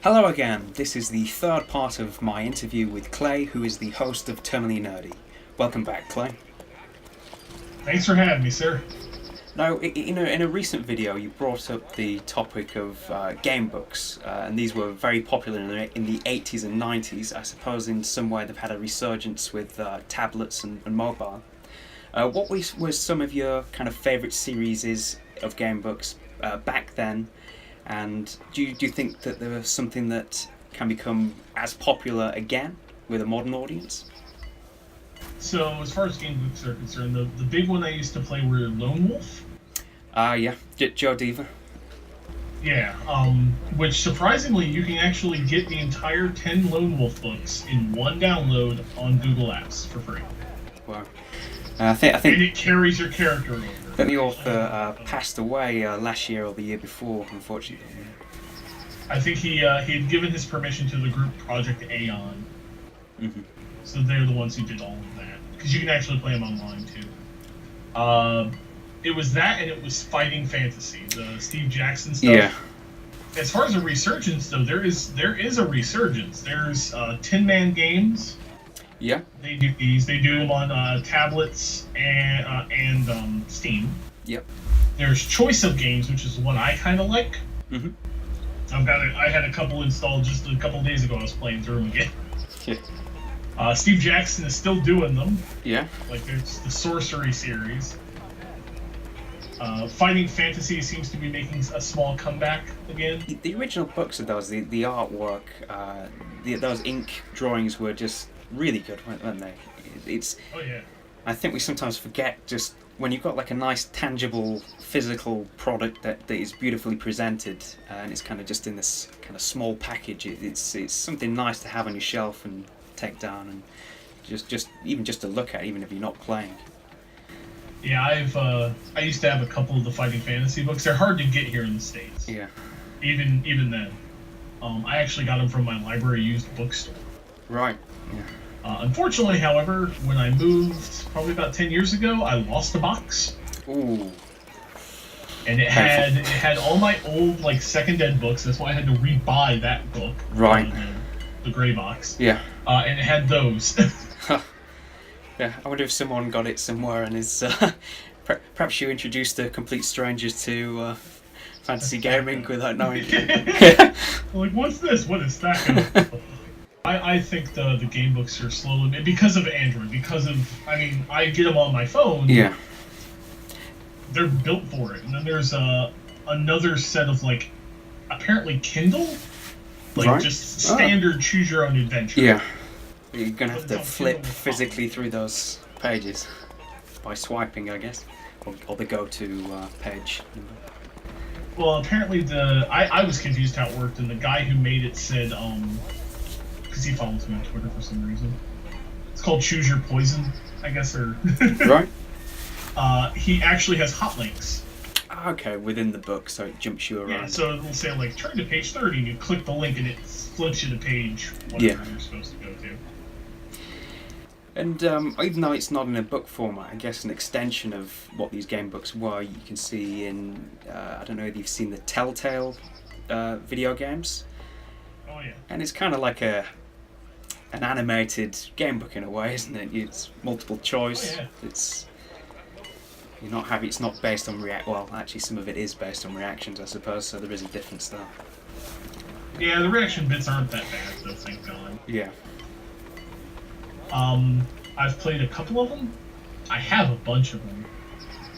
Hello again, this is the third part of my interview with Clay, who is the host of Terminally Nerdy. Welcome back, Clay. Thanks for having me, sir. Now, in a recent video, you brought up the topic of game books, and these were very popular in the 80s and 90s. I suppose in some way they've had a resurgence with tablets and mobile. What was some of your kind of favourite series of game books back then? And do you think that there was something that can become as popular again with a modern audience? So, as far as game books are concerned, the big one I used to play were Lone Wolf. Yeah, Joe Diva. Yeah, which surprisingly, you can actually get the entire 10 Lone Wolf books in one download on Google Apps for free. Wow. I think and it carries your character over. I think the author passed away last year or the year before, unfortunately. I think he had given his permission to the group Project Aeon. Mm-hmm. So they're the ones who did all of that. Because you can actually play them online, too. It was that, and it was Fighting Fantasy, the Steve Jackson stuff. Yeah. As far as a resurgence, though, there is a resurgence. There's 10-man games. Yeah. They do these. They do them on tablets and Steam. Yep. There's Choice of Games, which is the one I kind of like. Mm-hmm. I had a couple installed just a couple days ago. I was playing through them again. Yeah. Steve Jackson is still doing them. Yeah. Like there's the Sorcery series. Fighting Fantasy seems to be making a small comeback again. The original books of those, the artwork, those ink drawings were just really good, weren't they? Oh yeah. I think we sometimes forget just when you've got like a nice tangible physical product that is beautifully presented and it's kind of just in this kind of small package. It's something nice to have on your shelf and take down and just to look at, even if you're not playing. Yeah, I used to have a couple of the Fighting Fantasy books. They're hard to get here in the States. Yeah. Even then, I actually got them from my library used bookstore. Right. Yeah. Unfortunately, however, when I moved probably about 10 years ago, I lost a box. Ooh. And it had all my old like second ed books. That's why I had to rebuy that book. Right. The gray box. Yeah. And it had those. Yeah. I wonder if someone got it somewhere and is perhaps you introduced complete strangers to fantasy gaming without knowing. Like, what's this? What is that? I think the game books are slowly, because of Android, I get them on my phone. Yeah. They're built for it. And then there's another set of, like, apparently Kindle? Like, right. Just standard choose your own adventure. Yeah. You're going to have to flip physically through those pages by swiping, I guess. Or the go-to page. Well, apparently I was confused how it worked, and the guy who made it said, because he follows me on Twitter for some reason. It's called Choose Your Poison, I guess, or... Right. He actually has hot links. Okay, within the book, so it jumps you around. Yeah, so it'll say, like, turn to page 30, and you click the link, and it flips you to page whatever you're supposed to go to. And even though it's not in a book format, I guess an extension of what these game books were, you can see in, I don't know if you've seen the Telltale video games. Oh, yeah. And it's kind of like an animated game book in a way, isn't it? It's multiple choice. Oh, yeah. It's not based on well, actually some of it is based on reactions, I suppose, so there is a difference there. Yeah, the reaction bits aren't that bad, though, thank God. Yeah. I've played a couple of them. I have a bunch of them.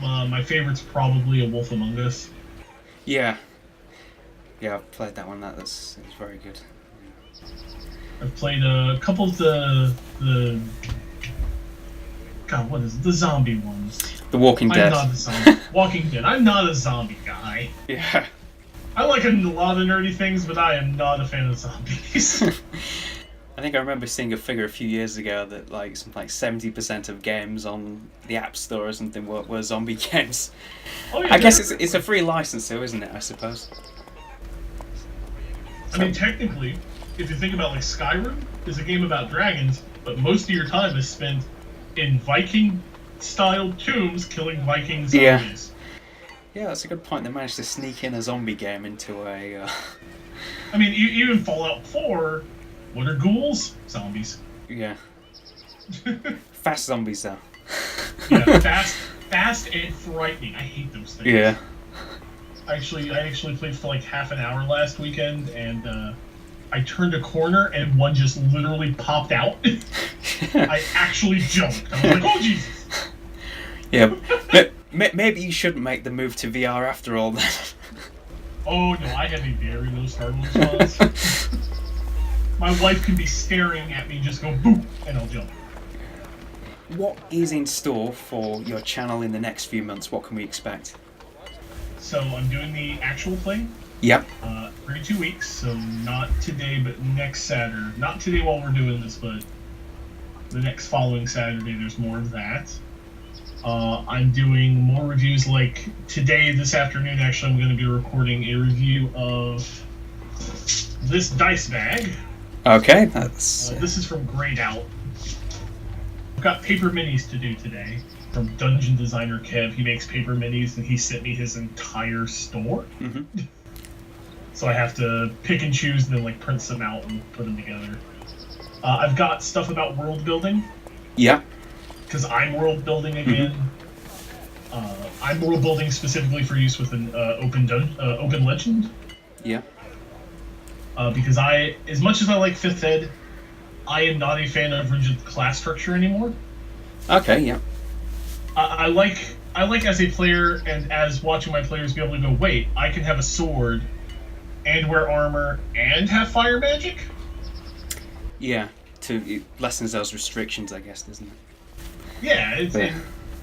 My favorite's probably A Wolf Among Us. Yeah. Yeah, I've played that one. It's very good. I've played a couple of the God, what is it? The zombie ones. The Walking Dead. I'm not a zombie. Walking Dead. I'm not a zombie guy. Yeah. I like a lot of nerdy things, but I am not a fan of zombies. I think I remember seeing a figure a few years ago that something like 70% of games on the App Store or something were zombie games. Oh, yeah, I guess it's a free license, though, isn't it? I suppose. I mean, technically, if you think about like Skyrim, is a game about dragons, but most of your time is spent in Viking-style tombs killing Viking zombies. Yeah, that's a good point. They managed to sneak in a zombie game into a I mean, even Fallout 4, what are ghouls? Zombies. Yeah. Fast zombies, though. Yeah, fast and frightening. I hate those things. Yeah. I actually played for like half an hour last weekend, and I turned a corner and one just literally popped out. I actually jumped. I was like, oh Jesus. Yeah. But maybe you shouldn't make the move to VR after all then. Oh no, I have a very low startle response. My wife can be staring at me, just go boop, and I'll jump. What is in store for your channel in the next few months? What can we expect? So I'm doing the actual play. Yep. Every 2 weeks, so not today, but next Saturday. Not today while we're doing this, but the next following Saturday, there's more of that. I'm doing more reviews like today, this afternoon, actually, I'm going to be recording a review of this dice bag. Okay, that's... This is from Grayed Out. I've got paper minis to do today from Dungeon Designer Kev. He makes paper minis, and he sent me his entire store. Mm-hmm. So I have to pick and choose and then like print some out and put them together. I've got stuff about world building. Yeah. Because I'm world building again. Mm-hmm. I'm world building specifically for use with an open legend. Yeah. Because as much as I like 5th Ed, I am not a fan of rigid class structure anymore. Okay, yeah. I like as a player and as watching my players be able to go, wait, I can have a sword and wear armor and have fire magic? Yeah, it lessens those restrictions, I guess, doesn't it? Yeah,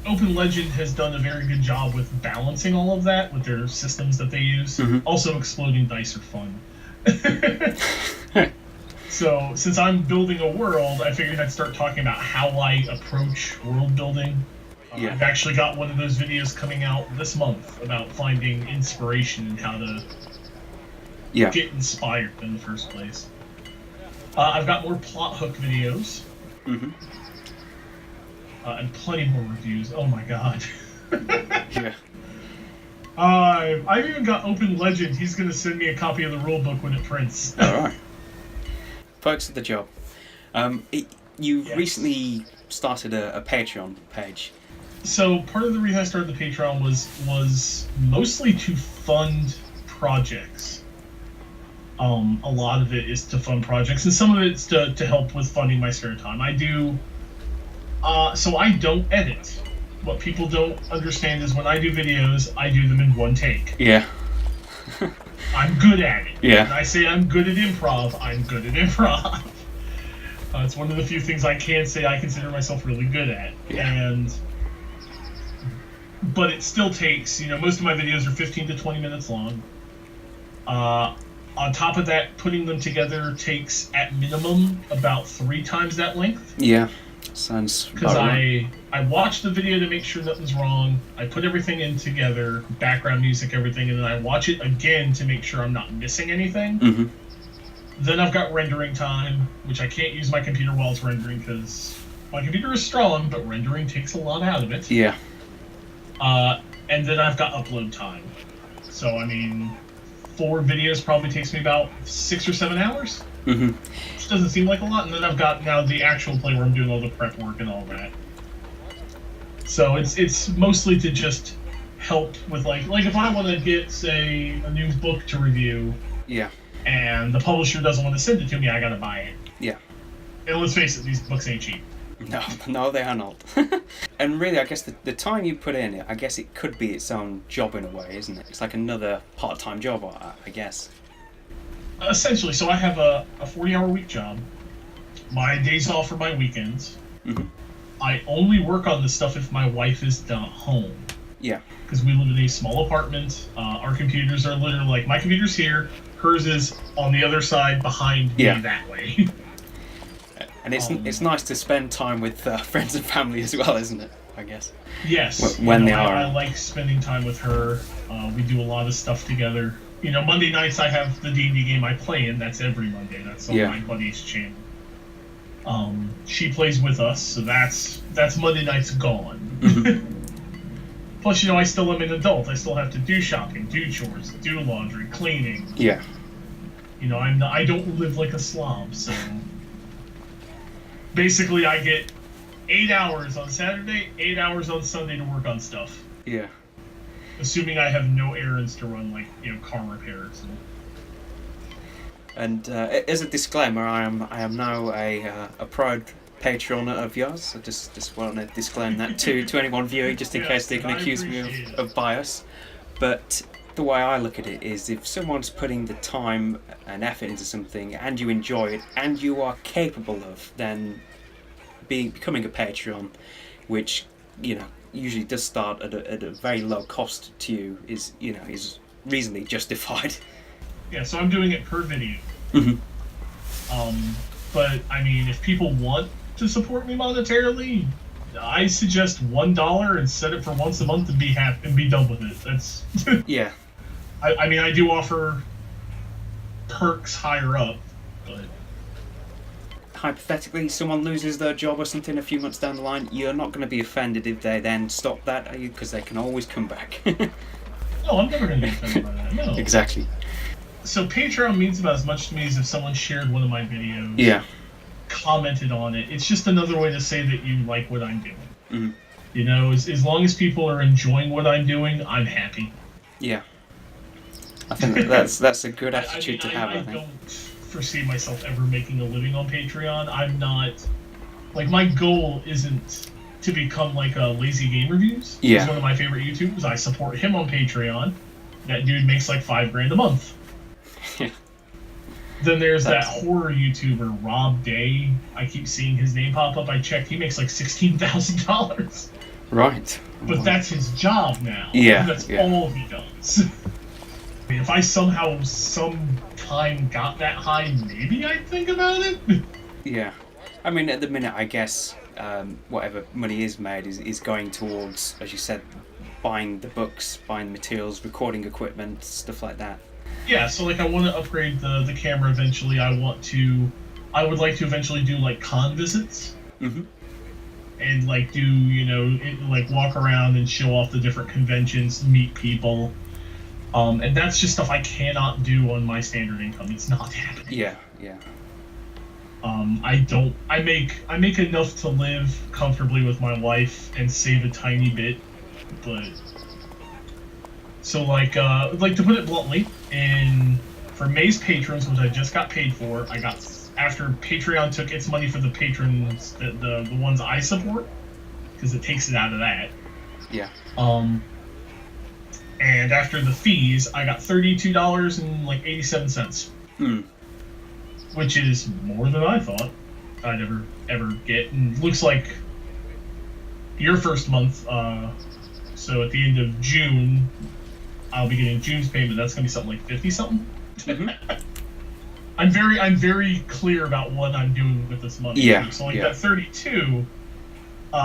Open Legend has done a very good job with balancing all of that with their systems that they use. Mm-hmm. Also, exploding dice are fun. So, since I'm building a world, I figured I'd start talking about how I approach world building. Yeah. I've actually got one of those videos coming out this month about finding inspiration and how to get inspired in the first place. I've got more plot hook videos. Mm-hmm. And plenty more reviews. Oh my god. Yeah. I've even got Open Legend. He's going to send me a copy of the rulebook when it prints. Alright. Perks of the job. You recently started a Patreon page. So part of the reason I started the Patreon was mostly to fund projects. A lot of it is to fund projects, and some of it's to help with funding my spare time. I do. So I don't edit. What people don't understand is when I do videos, I do them in one take. Yeah. I'm good at it. Yeah. When I say I'm good at improv, I'm good at improv. It's one of the few things I can say I consider myself really good at. Yeah. But it still takes, most of my videos are 15 to 20 minutes long. On top of that, putting them together takes, at minimum, about 3 times that length. Yeah. Sounds because I watch the video to make sure nothing's wrong. I put everything in together, background music, everything, and then I watch it again to make sure I'm not missing anything. Mm-hmm. Then I've got rendering time, which I can't use my computer while it's rendering because my computer is strong, but rendering takes a lot out of it. Yeah. And then I've got upload time. So, 4 videos probably takes me about 6 or 7 hours. Mm-hmm. Which doesn't seem like a lot, and then I've got now the actual play where I'm doing all the prep work and all that. So it's mostly to just help with like if I want to get, say, a new book to review, and the publisher doesn't want to send it to me, I gotta buy it. Yeah. And let's face it, these books ain't cheap. No, they are not. And really, I guess the time you put in, I guess it could be its own job in a way, isn't it? It's like another part-time job, I guess. Essentially, so I have a 40-hour week job. My days off are my weekends. Mm-hmm. I only work on this stuff if my wife is not home. Yeah. Because we live in a small apartment. Our computers are literally like, my computer's here, hers is on the other side behind me that way. And it's nice to spend time with friends and family as well, isn't it? I guess. Yes. When they are. I like spending time with her. We do a lot of stuff together. Monday nights I have the D&D game I play in. That's every Monday. That's on my buddy's channel. She plays with us, so that's Monday nights gone. Mm-hmm. Plus, I still am an adult. I still have to do shopping, do chores, do laundry, cleaning. Yeah. I don't live like a slob, so basically I get 8 hours on Saturday, 8 hours on Sunday to work on stuff. Yeah. Assuming I have no errands to run, like car repairs. And as a disclaimer, I am now a proud patron of yours. I just want to disclaim that to anyone viewing, just in case they can accuse me of bias. But the way I look at it is, if someone's putting the time and effort into something, and you enjoy it, and you are capable of, then becoming a Patreon, which usually does start at a very low cost to you, is reasonably justified. Yeah, so I'm doing it per video. Mm-hmm. But I mean, if people want to support me monetarily, I suggest $1 and set it for once a month and be happy and be done with it. That's yeah. I mean, I do offer perks higher up, but hypothetically, someone loses their job or something a few months down the line, you're not going to be offended if they then stop that, are you? Because they can always come back. No, I'm never going to be offended by that. No. Exactly. So Patreon means about as much to me as if someone shared one of my videos. Yeah. Commented on it. It's just another way to say that you like what I'm doing. Mm-hmm. As long as people are enjoying what I'm doing, I'm happy. Yeah. I think that's a good attitude to have. I don't foresee myself ever making a living on Patreon. I'm not, my goal isn't to become like a Lazy Game Reviews. Yeah. He's one of my favorite YouTubers. I support him on Patreon. That dude makes like $5,000 a month. Then there's that horror YouTuber, Rob Day. I keep seeing his name pop up. I checked. He makes like $16,000. Right. But that's his job now. Yeah. That's all he does. I mean, if I somehow, sometime got that high, maybe I'd think about it. Yeah. I mean, at the minute, I guess whatever money is made is going towards, as you said, buying the books, buying the materials, recording equipment, stuff like that. Yeah, so I want to upgrade the camera eventually. I would like to eventually do con visits. Mm-hmm. And do walk around and show off the different conventions, meet people. And that's just stuff I cannot do on my standard income. It's not happening. Yeah, yeah. I make enough to live comfortably with my wife and save a tiny bit, but so to put it bluntly, for May's patrons, which I just got paid for, I got after Patreon took its money for the patrons, the ones I support, because it takes it out of that. Yeah. And after the fees, I got $32.87. Which is more than I thought I'd ever get. And looks like your first month, so at the end of June, I'll be getting June's payment. That's gonna be something like 50-something. Mm-hmm. I'm very clear about what I'm doing with this money. Yeah. So that 32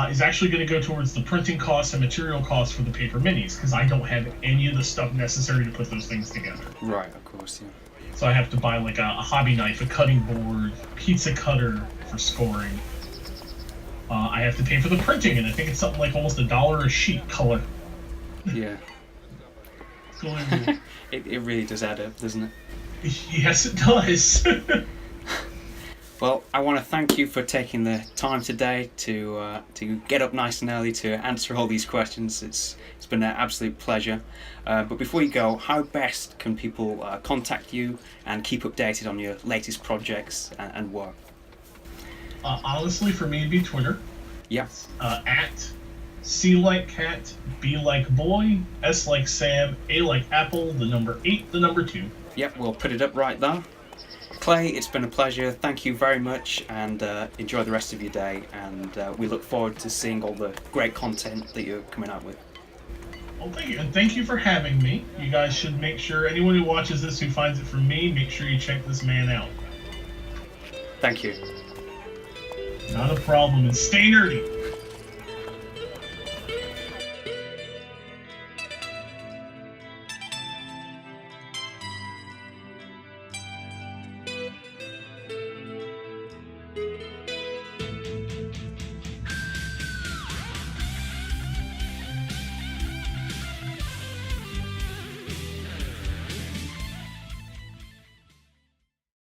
is actually going to go towards the printing costs and material costs for the paper minis, because I don't have any of the stuff necessary to put those things together. Right, of course, yeah. So I have to buy a hobby knife, a cutting board, pizza cutter for scoring. I have to pay for the printing, and I think it's something like almost $1 a sheet color. Yeah. It really does add up, doesn't it? Yes, it does. Well, I want to thank you for taking the time today to get up nice and early to answer all these questions. It's been an absolute pleasure. But before you go, how best can people contact you and keep updated on your latest projects and work? Honestly, for me, it'd be Twitter. Yeah. At C like cat, B like boy, S like Sam, A like apple, the number 8, the number 2. Yep, we'll put it up right there. Clay, it's been a pleasure. Thank you very much, and enjoy the rest of your day. And we look forward to seeing all the great content that you're coming out with. Well, thank you, and thank you for having me. You guys should make sure, anyone who watches this who finds it from me, make sure you check this man out. Thank you. Not a problem, and stay nerdy.